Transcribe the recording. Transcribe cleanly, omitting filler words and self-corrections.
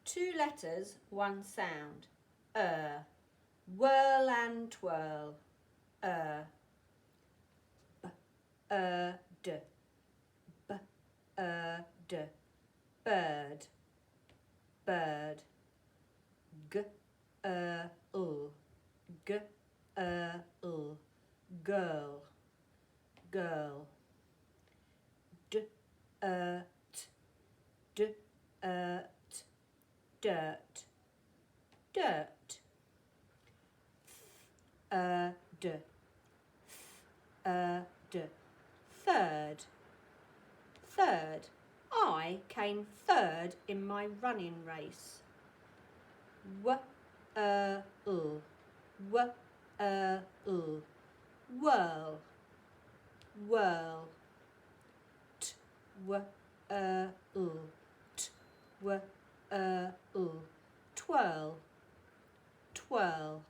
Two letters, one sound. Whirl and twirl. D. B, d. Bird. Bird. G, l. G, l. Girl. Girl. D, t. D, t. Dirt. Dirt. D. D. Third. Third. I came third in my running race. W, l. W, l. Whirl. Whirl. T, w, l. T, w, l. Twirl. Twirl.